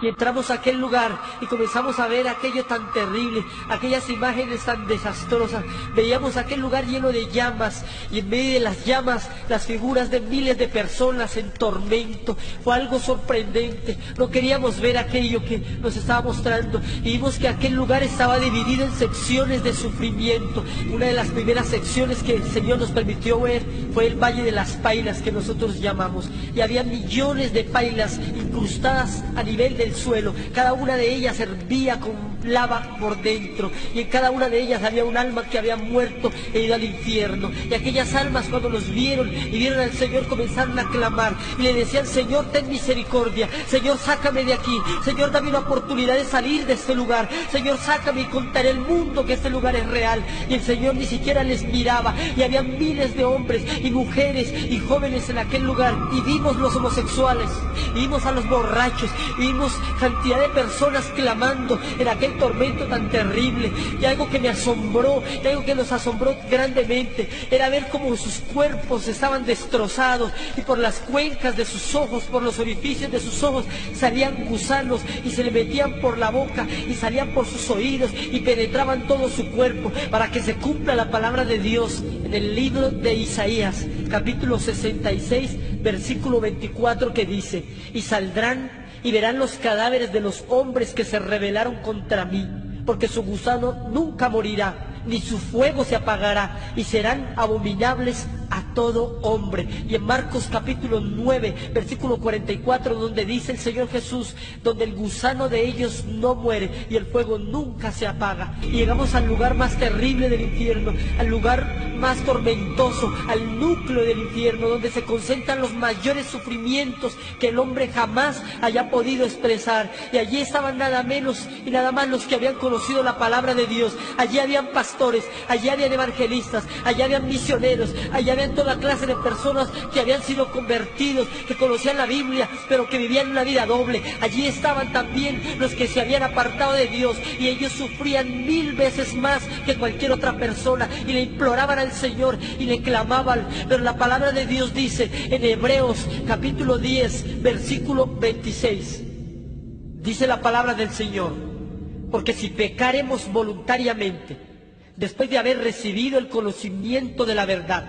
Y entramos a aquel lugar y comenzamos a ver aquello tan terrible, aquellas imágenes tan desastrosas. Veíamos aquel lugar lleno de llamas y en medio de las llamas las figuras de miles de personas en tormento. Fue algo sorprendente. No queríamos ver aquello que nos estaba mostrando y vimos que aquel lugar estaba dividido en secciones de sufrimiento. Una de las primeras secciones que el Señor nos permitió ver fue el Valle de las Pailas, que nosotros llamamos. Y había millones de pailas incrustadas a nivel del suelo. Cada una de ellas hervía con lava por dentro y en cada una de ellas había un alma que había muerto e ido al infierno. Y aquellas almas, cuando los vieron y vieron al Señor, comenzaron a clamar y le decían: Señor, ten misericordia, Señor, sácame de aquí, Señor, dame una oportunidad de salir de este lugar, Señor, sácame y contaré al mundo que este lugar es real. Y el Señor ni siquiera les miraba y había miles de hombres y mujeres y jóvenes en aquel lugar. Y vimos los homosexuales, y vimos a los borrachos, y vimos cantidad de personas clamando en aquel tormento tan terrible. Y algo que me asombró, y algo que nos asombró grandemente, era ver cómo sus cuerpos estaban destrozados y por las cuencas de sus ojos, por los orificios de sus ojos, salían gusanos y se le metían por la boca y salían por sus oídos y penetraban todo su cuerpo, para que se cumpla la palabra de Dios en el libro de Isaías, capítulo 66, versículo 24, que dice: y saldrán y verán los cadáveres de los hombres que se rebelaron contra mí, porque su gusano nunca morirá, ni su fuego se apagará, y serán abominables a todo hombre. Y en Marcos capítulo 9, versículo 44, donde dice el Señor Jesús: donde el gusano de ellos no muere y el fuego nunca se apaga. Y llegamos al lugar más terrible del infierno, al lugar más tormentoso, al núcleo del infierno, donde se concentran los mayores sufrimientos que el hombre jamás haya podido expresar. Y allí estaban nada menos y nada más los que habían conocido la palabra de Dios. Allí habían pastores, allí habían evangelistas, allí habían misioneros, allí habían toda clase de personas que habían sido convertidos, que conocían la Biblia, pero que vivían una vida doble. Allí estaban también los que se habían apartado de Dios, y ellos sufrían 1000 veces más que cualquier otra persona, y le imploraban al Señor y le clamaban. Pero la palabra de Dios dice en Hebreos capítulo 10, versículo 26, dice la palabra del Señor: porque si pecaremos voluntariamente, después de haber recibido el conocimiento de la verdad,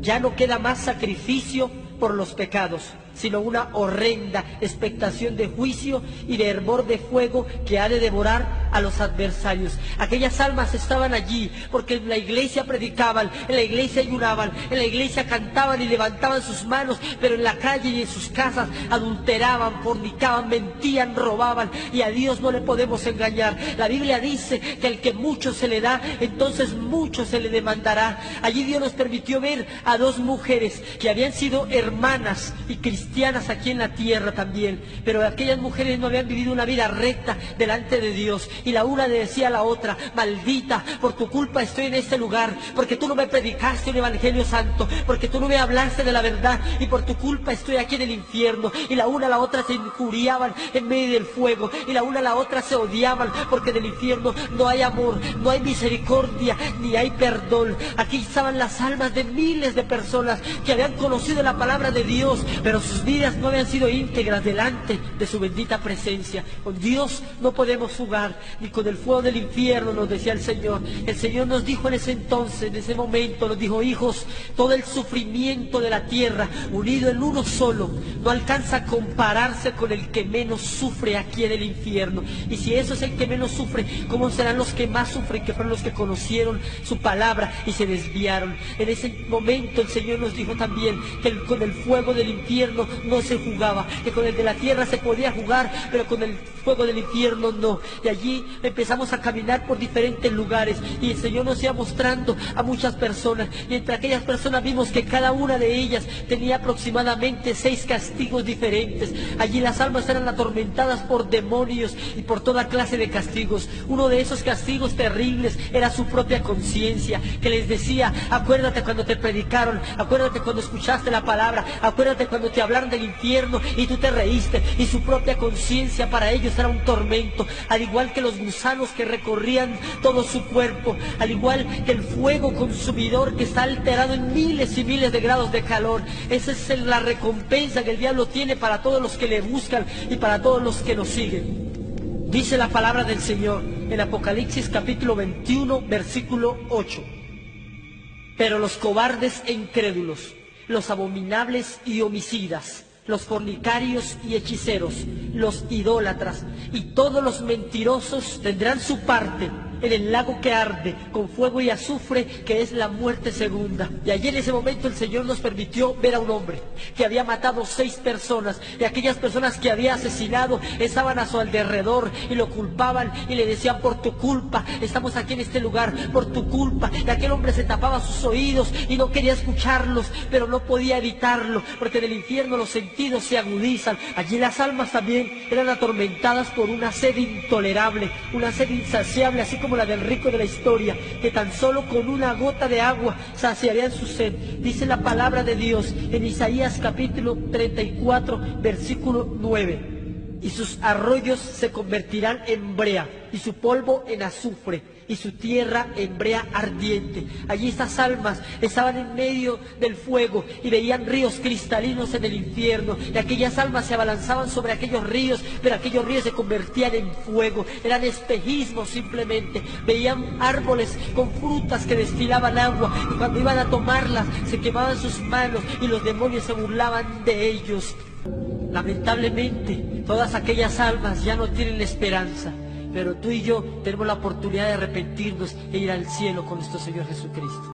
ya no queda más sacrificio por los pecados, sino una horrenda expectación de juicio y de hervor de fuego que ha de devorar a los adversarios. Aquellas almas estaban allí porque en la iglesia predicaban, en la iglesia ayunaban, en la iglesia cantaban y levantaban sus manos, pero en la calle y en sus casas adulteraban, fornicaban, mentían, robaban, y a Dios no le podemos engañar. La Biblia dice que al que mucho se le da, entonces mucho se le demandará. Allí Dios nos permitió ver a dos mujeres que habían sido hermanas y cristianas aquí en la tierra también, pero aquellas mujeres no habían vivido una vida recta delante de Dios, y la una le decía a la otra: maldita, por tu culpa estoy en este lugar, porque tú no me predicaste un evangelio santo, porque tú no me hablaste de la verdad, y por tu culpa estoy aquí en el infierno. Y la una a la otra se injuriaban en medio del fuego, y la una a la otra se odiaban, porque en el infierno no hay amor, no hay misericordia, ni hay perdón. Aquí estaban las almas de miles de personas que habían conocido la palabra de Dios, pero sus vidas no habían sido íntegras delante de su bendita presencia. Con Dios no podemos jugar, ni con el fuego del infierno, nos decía el Señor. El Señor nos dijo en ese entonces, en ese momento, nos dijo: hijos, todo el sufrimiento de la tierra unido en uno solo no alcanza a compararse con el que menos sufre aquí en el infierno. Y si eso es el que menos sufre, ¿cómo serán los que más sufren, que fueron los que conocieron su palabra y se desviaron? En ese momento el Señor nos dijo también que con el fuego del infierno no se jugaba, que con el de la tierra se podía jugar, pero con el fuego del infierno no. Y allí empezamos a caminar por diferentes lugares, y el Señor nos iba mostrando a muchas personas, y entre aquellas personas vimos que cada una de ellas tenía aproximadamente 6 castigos diferentes. Allí las almas eran atormentadas por demonios y por toda clase de castigos. Uno de esos castigos terribles era su propia conciencia, que les decía: acuérdate cuando te predicaron, acuérdate cuando escuchaste la palabra, acuérdate cuando te hablaron hablar del infierno y tú te reíste, y su propia conciencia para ellos era un tormento, al igual que los gusanos que recorrían todo su cuerpo, al igual que el fuego consumidor que está alterado en miles y miles de grados de calor. Esa es la recompensa que el diablo tiene para todos los que le buscan y para todos los que lo siguen. Dice la palabra del Señor en Apocalipsis capítulo 21, versículo 8. Pero los cobardes e incrédulos, los abominables y homicidas, los fornicarios y hechiceros, los idólatras y todos los mentirosos tendrán su parte en el lago que arde con fuego y azufre, que es la muerte segunda. Y allí en ese momento el Señor nos permitió ver a un hombre que había matado 6 personas, y aquellas personas que había asesinado estaban a su alrededor y lo culpaban y le decían: por tu culpa estamos aquí en este lugar, por tu culpa. Y aquel hombre se tapaba sus oídos y no quería escucharlos, pero no podía evitarlo, porque del infierno los sentidos se agudizan. Allí las almas también eran atormentadas por una sed intolerable, una sed insaciable, así como la del rico de la historia, que tan solo con una gota de agua saciarían su sed. Dice la palabra de Dios en Isaías capítulo 34, versículo 9: y sus arroyos se convertirán en brea, y su polvo en azufre, y su tierra en brea ardiente. Allí estas almas estaban en medio del fuego y veían ríos cristalinos en el infierno, y aquellas almas se abalanzaban sobre aquellos ríos, pero aquellos ríos se convertían en fuego, eran espejismos simplemente. Veían árboles con frutas que destilaban agua, y cuando iban a tomarlas se quemaban sus manos y los demonios se burlaban de ellos. Lamentablemente, todas aquellas almas ya no tienen esperanza, pero tú y yo tenemos la oportunidad de arrepentirnos e ir al cielo con nuestro Señor Jesucristo.